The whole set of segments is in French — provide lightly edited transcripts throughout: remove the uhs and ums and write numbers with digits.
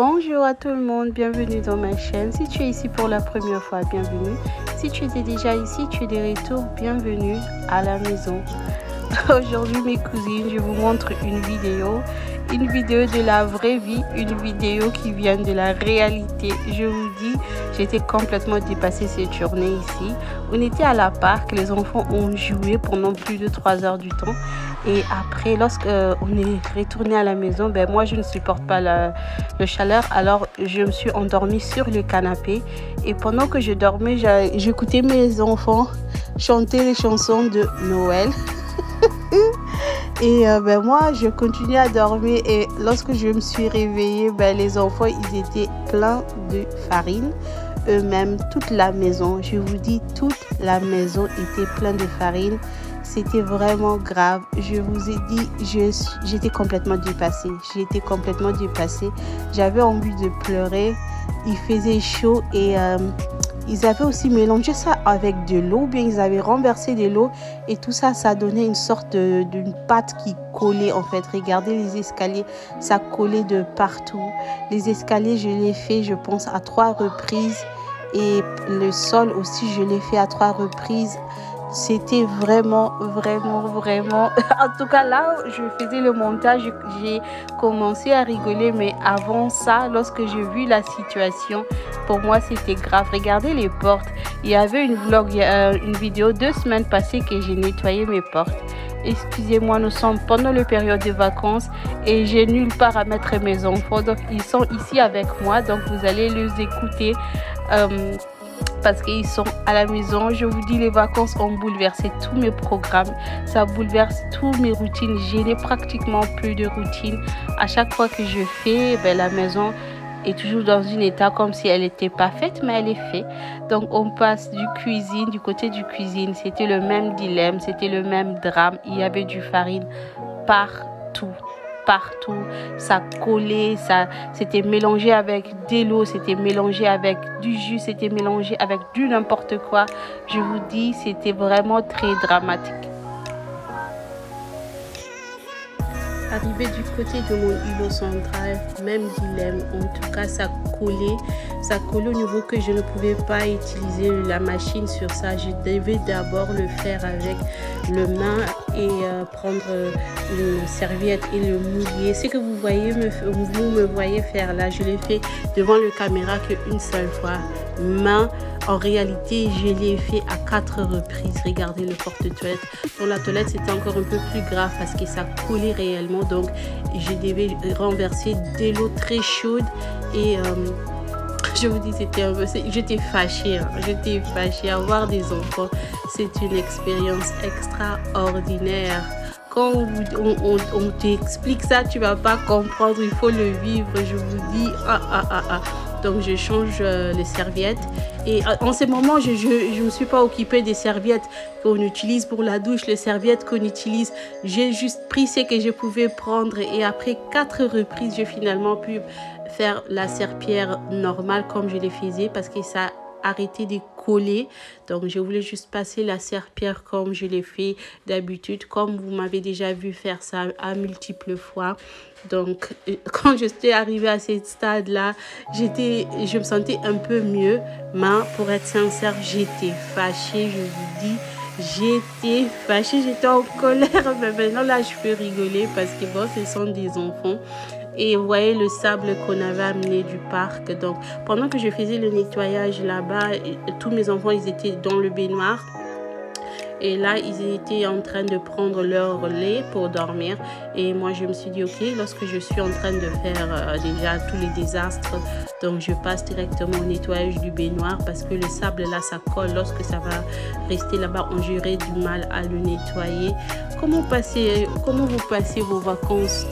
Bonjour à tout le monde, bienvenue dans ma chaîne. Si tu es ici pour la première fois, bienvenue. Si tu étais déjà ici, tu es de retour, bienvenue à la maison. Aujourd'hui mes cousines, je vous montre une vidéo de la vraie vie, une vidéo qui vient de la réalité. Je vous dis, j'étais complètement dépassée cette journée ici. On était à la parc, les enfants ont joué pendant plus de 3 heures du temps. Et après, lorsqu'on est retourné à la maison, ben moi je ne supporte pas le chaleur, alors je me suis endormie sur le canapé. Et pendant que je dormais, j'écoutais mes enfants chanter les chansons de Noël. Et ben moi je continuais à dormir, et lorsque je me suis réveillée, ben les enfants ils étaient pleins de farine. Eux-mêmes, toute la maison, je vous dis, toute la maison était pleine de farine. C'était vraiment grave. Je vous ai dit, j'étais complètement dépassée. J'avais envie de pleurer. Il faisait chaud et ils avaient aussi mélangé ça avec de l'eau, bien ils avaient renversé de l'eau et tout ça, ça donnait une sorte d'une pâte qui collait en fait. Regardez les escaliers, ça collait de partout. Les escaliers, je l'ai fait, je pense, à 3 reprises, et le sol aussi, je l'ai fait à 3 reprises. C'était vraiment. En tout cas, là, je faisais le montage, j'ai commencé à rigoler. Mais avant ça, lorsque j'ai vu la situation, pour moi, c'était grave. Regardez les portes. Il y avait une vidéo 2 semaines passées que j'ai nettoyé mes portes. Excusez-moi, nous sommes pendant la période de vacances et j'ai nulle part à mettre mes enfants. Donc, ils sont ici avec moi. Donc, vous allez les écouter. Parce qu'ils sont à la maison. Je vous dis, les vacances ont bouleversé tous mes programmes. Ça bouleverse toutes mes routines. Je n'ai pratiquement plus de routine. À chaque fois que je fais, ben, la maison est toujours dans un état comme si elle n'était pas faite, mais elle est faite. Donc, on passe du côté du cuisine. C'était le même dilemme, c'était le même drame. Il y avait du farine partout. Ça collait, ça c'était mélangé avec de l'eau, c'était mélangé avec du jus, c'était mélangé avec du n'importe quoi. Je vous dis, c'était vraiment très dramatique. Arrivé du côté de mon îlot central, même dilemme. En tout cas, ça collait au niveau que je ne pouvais pas utiliser la machine sur ça. Je devais d'abord le faire avec le main et prendre une serviette et le mouiller. Ce que vous me voyez faire là, je l'ai fait devant la caméra qu'une seule fois. En réalité, je l'ai fait à 4 reprises. Regardez le porte-toilette. Pour la toilette, c'était encore un peu plus grave parce que ça collait réellement. Donc, je devais renverser de l'eau très chaude. Et je vous dis, j'étais fâchée. J'étais fâchée. Avoir des enfants, c'est une expérience extraordinaire. Quand on t'explique ça, tu ne vas pas comprendre. Il faut le vivre. Je vous dis, Donc, je change les serviettes. Et en ce moment, je ne me suis pas occupée des serviettes qu'on utilise pour la douche, les serviettes qu'on utilise. J'ai juste pris ce que je pouvais prendre. Et après 4 reprises, j'ai finalement pu faire la serpillière normale comme je le faisais parce que ça arrêté de coller. Donc, je voulais juste passer la serpillière comme je l'ai fait d'habitude, comme vous m'avez déjà vu faire ça à multiples fois. Donc, quand je suis arrivée à ce stade-là, je me sentais un peu mieux. Mais pour être sincère, j'étais fâchée, je vous dis. J'étais fâchée, j'étais en colère. Mais maintenant, là, je peux rigoler parce que bon, ce sont des enfants. Et vous voyez le sable qu'on avait amené du parc. Donc, pendant que je faisais le nettoyage là-bas, tous mes enfants, ils étaient dans le baignoire. Et là, ils étaient en train de prendre leur lait pour dormir. Et moi, je me suis dit, ok, lorsque je suis en train de faire déjà tous les désastres, donc je passe directement au nettoyage du baignoire parce que le sable là, ça colle. Lorsque ça va rester là-bas, on aurait du mal à le nettoyer. Comment vous passez vos vacances,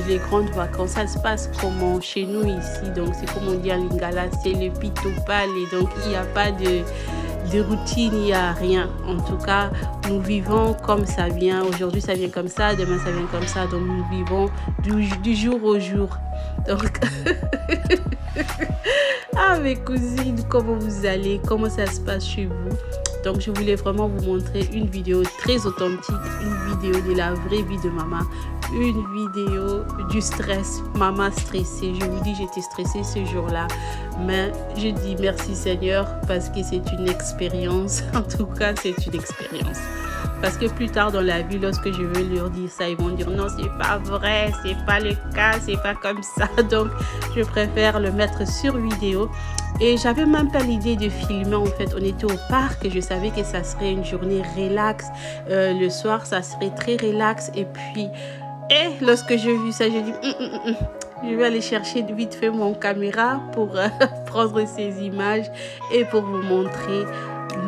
les grandes vacances? Ça se passe comment chez nous ici? Donc, c'est comme on dit en lingala, c'est le pitopal. Et donc, il n'y a pas de routine, il n'y a rien. En tout cas, nous vivons comme ça vient. Aujourd'hui, ça vient comme ça. Demain, ça vient comme ça. Donc, nous vivons du jour au jour. Donc, mes cousines, comment vous allez? Comment ça se passe chez vous? Donc, je voulais vraiment vous montrer une vidéo très authentique, une vidéo de la vraie vie de maman, une vidéo du stress. Maman stressée. Je vous dis, j'étais stressée ce jour-là. Mais je dis merci Seigneur parce que c'est une expérience. En tout cas, c'est une expérience. Parce que plus tard dans la vie, lorsque je veux leur dire ça, ils vont dire non, c'est pas vrai, c'est pas le cas, c'est pas comme ça. Donc, je préfère le mettre sur vidéo. Et j'avais même pas l'idée de filmer. En fait, on était au parc et je savais que ça serait une journée relax. Le soir, ça serait très relax. Et puis, lorsque j'ai vu ça, j'ai dit je vais aller chercher vite fait mon caméra pour prendre ces images et pour vous montrer.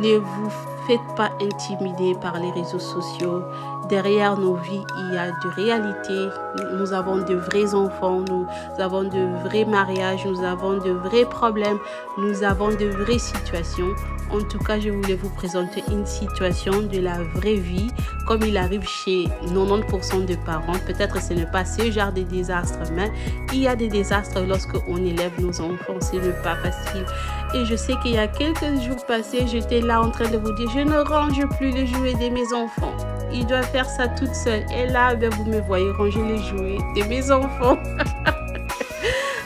Ne vous faites pas intimider par les réseaux sociaux. Derrière nos vies, il y a de réalité. Nous avons de vrais enfants, nous avons de vrais mariages, nous avons de vrais problèmes, nous avons de vraies situations. En tout cas, je voulais vous présenter une situation de la vraie vie, comme il arrive chez 90% de parents. Peut-être ce n'est pas ce genre de désastre, mais il y a des désastres lorsque on élève nos enfants. Ce n'est pas facile. Et je sais qu'il y a quelques jours passés, j'étais là en train de vous dire, je ne range plus les jouets de mes enfants. Il doit faire ça toute seule. Et là, vous me voyez ranger les jouets de mes enfants.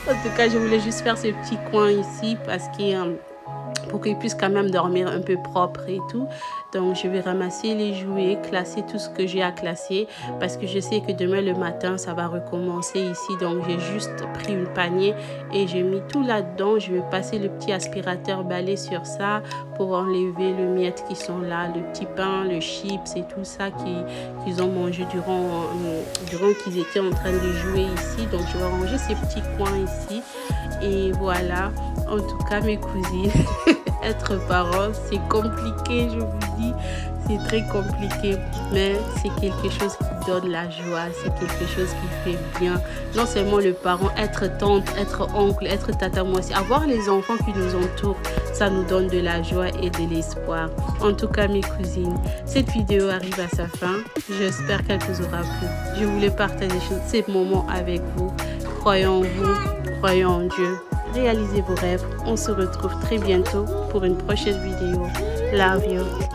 En tout cas, je voulais juste faire ce petit coin ici parce que pour qu'ils puissent quand même dormir un peu propre et tout. Donc, je vais ramasser les jouets, classer tout ce que j'ai à classer parce que je sais que demain le matin, ça va recommencer ici. Donc, j'ai juste pris une panier et j'ai mis tout là-dedans. Je vais passer le petit aspirateur balai sur ça pour enlever les miettes qui sont là, le petit pain, le chips et tout ça qu'ils ont mangé durant qu'ils étaient en train de jouer ici. Donc, je vais ranger ces petits coins ici. Et voilà, en tout cas, mes cousines, être parent, c'est compliqué, je vous dis, c'est très compliqué, mais c'est quelque chose qui donne la joie, c'est quelque chose qui fait bien. Non seulement le parent, être tante, être oncle, être tata, moi aussi, avoir les enfants qui nous entourent, ça nous donne de la joie et de l'espoir. En tout cas, mes cousines, cette vidéo arrive à sa fin. J'espère qu'elle vous aura plu. Je voulais partager ces moments avec vous. Croyons en vous, croyons en Dieu. Réalisez vos rêves. On se retrouve très bientôt pour une prochaine vidéo. Love you.